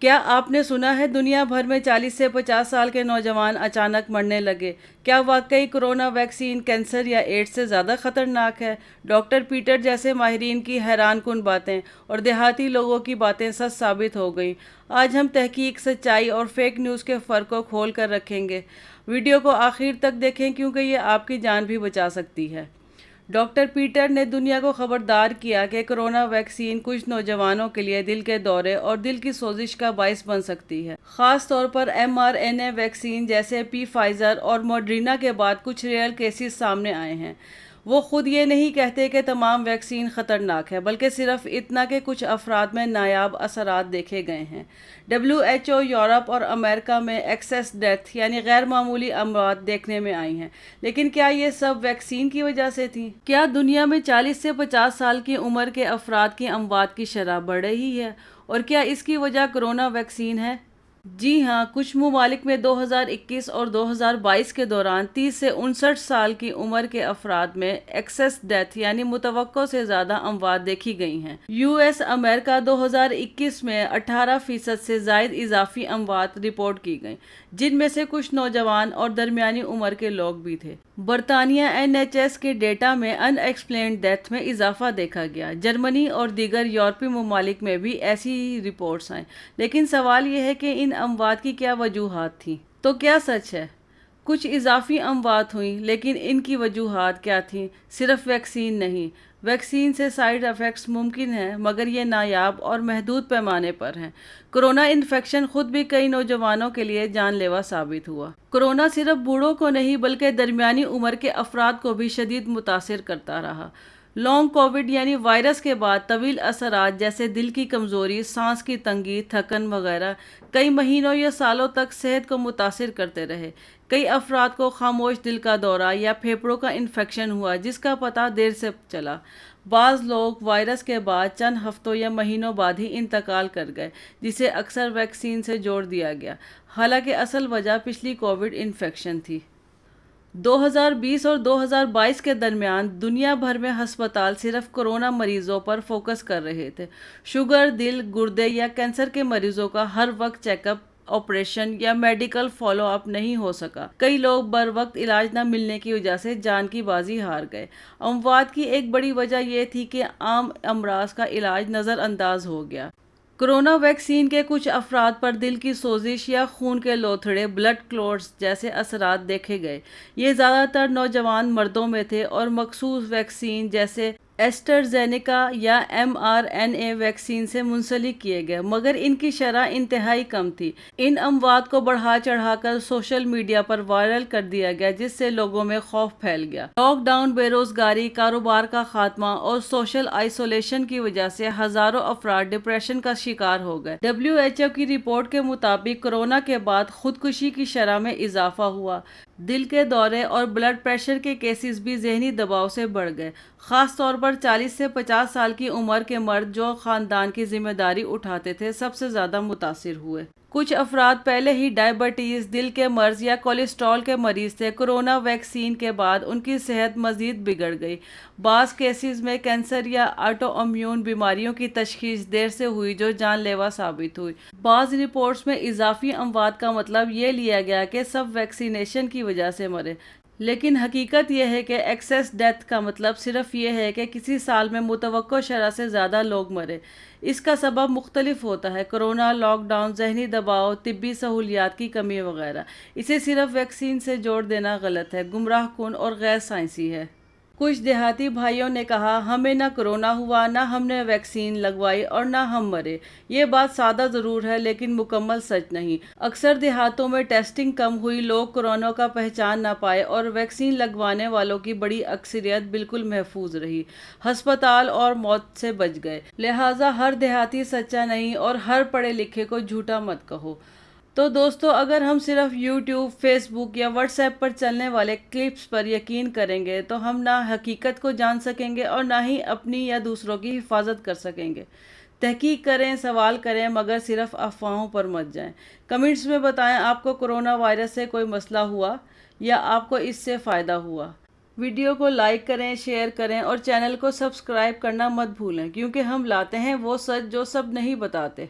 کیا آپ نے سنا ہے دنیا بھر میں 40 سے 50 سال کے نوجوان اچانک مرنے لگے؟ کیا واقعی کرونا ویکسین کینسر یا ایڈز سے زیادہ خطرناک ہے؟ ڈاکٹر پیٹر جیسے ماہرین کی حیران کن باتیں اور دیہاتی لوگوں کی باتیں سچ ثابت ہو گئیں۔ آج ہم تحقیق، سچائی اور فیک نیوز کے فرق کو کھول کر رکھیں گے۔ ویڈیو کو آخر تک دیکھیں کیونکہ یہ آپ کی جان بھی بچا سکتی ہے۔ ڈاکٹر پیٹر نے دنیا کو خبردار کیا کہ کرونا ویکسین کچھ نوجوانوں کے لیے دل کے دورے اور دل کی سوزش کا باعث بن سکتی ہے، خاص طور پر mRNA ویکسین جیسے فائزر اور موڈرنا کے بعد کچھ ریئر کیسز سامنے آئے ہیں۔ وہ خود یہ نہیں کہتے کہ تمام ویکسین خطرناک ہے، بلکہ صرف اتنا کہ کچھ افراد میں نایاب اثرات دیکھے گئے ہیں۔ WHO یورپ اور امریکہ میں ایکسیس ڈیتھ یعنی غیر معمولی اموات دیکھنے میں آئی ہیں، لیکن کیا یہ سب ویکسین کی وجہ سے تھی؟ کیا دنیا میں 40 سے 50 سال کی عمر کے افراد کی اموات کی شرح بڑھ رہی ہے؟ اور کیا اس کی وجہ کرونا ویکسین ہے؟ جی ہاں، کچھ ممالک میں 2021 اور 2022 کے دوران 30 سے 59 سال کی عمر کے افراد میں ایکسیس ڈیتھ یعنی متوقع سے زیادہ اموات دیکھی گئی ہیں۔ امریکہ 2021 میں 18% سے زائد اضافی اموات رپورٹ کی گئیں، جن میں سے کچھ نوجوان اور درمیانی عمر کے لوگ بھی تھے۔ برطانیہ NHS کے ڈیٹا میں ان ایکسپلینڈ ڈیتھ میں اضافہ دیکھا گیا۔ جرمنی اور دیگر یورپی ممالک میں بھی ایسی ہی رپورٹس آئیں، لیکن سوال یہ ہے کہ ان اموات کی کیا وجوہات تھیں؟ تو کیا سچ ہے؟ کچھ اضافی اموات ہوئیں، لیکن ان کی وجوہات کیا تھیں؟ صرف ویکسین نہیں۔ ویکسین سے سائیڈ ایفیکٹس ممکن ہیں، مگر یہ نایاب اور محدود پیمانے پر ہیں۔ کرونا انفیکشن خود بھی کئی نوجوانوں کے لیے جان لیوا ثابت ہوا۔ کرونا صرف بوڑھوں کو نہیں بلکہ درمیانی عمر کے افراد کو بھی شدید متاثر کرتا رہا۔ لانگ کووڈ یعنی وائرس کے بعد طویل اثرات جیسے دل کی کمزوری، سانس کی تنگی، تھکن وغیرہ کئی مہینوں یا سالوں تک صحت کو متاثر کرتے رہے۔ کئی افراد کو خاموش دل کا دورہ یا پھیپھڑوں کا انفیکشن ہوا جس کا پتہ دیر سے چلا۔ بعض لوگ وائرس کے بعد چند ہفتوں یا مہینوں بعد ہی انتقال کر گئے، جسے اکثر ویکسین سے جوڑ دیا گیا، حالانکہ اصل وجہ پچھلی کووڈ انفیکشن تھی۔ 2020 اور 2022 کے درمیان دنیا بھر میں ہسپتال صرف کرونا مریضوں پر فوکس کر رہے تھے۔ شوگر، دل، گردے یا کینسر کے مریضوں کا ہر وقت چیک اپ، آپریشن یا میڈیکل فالو اپ نہیں ہو سکا۔ کئی لوگ بر وقت علاج نہ ملنے کی وجہ سے جان کی بازی ہار گئے۔ اموات کی ایک بڑی وجہ یہ تھی کہ عام امراض کا علاج نظر انداز ہو گیا۔ کرونا ویکسین کے کچھ افراد پر دل کی سوزش یا خون کے لوتھڑے بلڈ کلوٹس جیسے اثرات دیکھے گئے۔ یہ زیادہ تر نوجوان مردوں میں تھے اور مخصوص ویکسین جیسے ایسٹرازینیکا یا mRNA ویکسین سے منسلک کیے گئے، مگر ان کی شرح انتہائی کم تھی۔ ان اموات کو بڑھا چڑھا کر سوشل میڈیا پر وائرل کر دیا گیا جس سے لوگوں میں خوف پھیل گیا۔ لاک ڈاؤن، بے روزگاری، کاروبار کا خاتمہ اور سوشل آئسولیشن کی وجہ سے ہزاروں افراد ڈپریشن کا شکار ہو گئے۔ WHO کی رپورٹ کے مطابق کرونا کے بعد خودکشی کی شرح میں اضافہ ہوا۔ دل کے دورے اور بلڈ پریشر کے کیسز بھی ذہنی دباؤ سے بڑھ گئے۔ خاص طور پر 40 سے 50 سال کی عمر کے مرد جو خاندان کی ذمہ داری اٹھاتے تھے سب سے زیادہ متاثر ہوئے۔ کچھ افراد پہلے ہی ڈائبٹیز، دل کے مرض یا کولیسٹرول کے مریض تھے۔ کرونا ویکسین کے بعد ان کی صحت مزید بگڑ گئی۔ بعض کیسز میں کینسر یا آٹو امیون بیماریوں کی تشخیص دیر سے ہوئی جو جان لیوا ثابت ہوئی۔ بعض رپورٹس میں اضافی اموات کا مطلب یہ لیا گیا کہ سب ویکسینیشن کی وجہ سے مرے، لیکن حقیقت یہ ہے کہ ایکسیس ڈیتھ کا مطلب صرف یہ ہے کہ کسی سال میں متوقع شرح سے زیادہ لوگ مرے۔ اس کا سبب مختلف ہوتا ہے: کرونا، لاک ڈاؤن، ذہنی دباؤ، طبی سہولیات کی کمی وغیرہ۔ اسے صرف ویکسین سے جوڑ دینا غلط ہے، گمراہ کن اور غیر سائنسی ہے۔ کچھ دیہاتی بھائیوں نے کہا، ہمیں نہ کرونا ہوا، نہ ہم نے ویکسین لگوائی اور نہ ہم مرے۔ یہ بات سادہ ضرور ہے لیکن مکمل سچ نہیں۔ اکثر دیہاتوں میں ٹیسٹنگ کم ہوئی، لوگ کورونا کا پہچان نہ پائے اور ویکسین لگوانے والوں کی بڑی اکثریت بالکل محفوظ رہی، ہسپتال اور موت سے بچ گئے۔ لہٰذا ہر دیہاتی سچا نہیں اور ہر پڑھے لکھے کو جھوٹا مت کہو۔ تو دوستو، اگر ہم صرف یوٹیوب، فیس بک یا واٹس ایپ پر چلنے والے کلپس پر یقین کریں گے تو ہم نہ حقیقت کو جان سکیں گے اور نہ ہی اپنی یا دوسروں کی حفاظت کر سکیں گے۔ تحقیق کریں، سوال کریں، مگر صرف افواہوں پر مت جائیں۔ کمنٹس میں بتائیں آپ کو کرونا وائرس سے کوئی مسئلہ ہوا یا آپ کو اس سے فائدہ ہوا۔ ویڈیو کو لائک کریں، شیئر کریں اور چینل کو سبسکرائب کرنا مت بھولیں، کیونکہ ہم لاتے ہیں وہ سچ جو سب نہیں بتاتے۔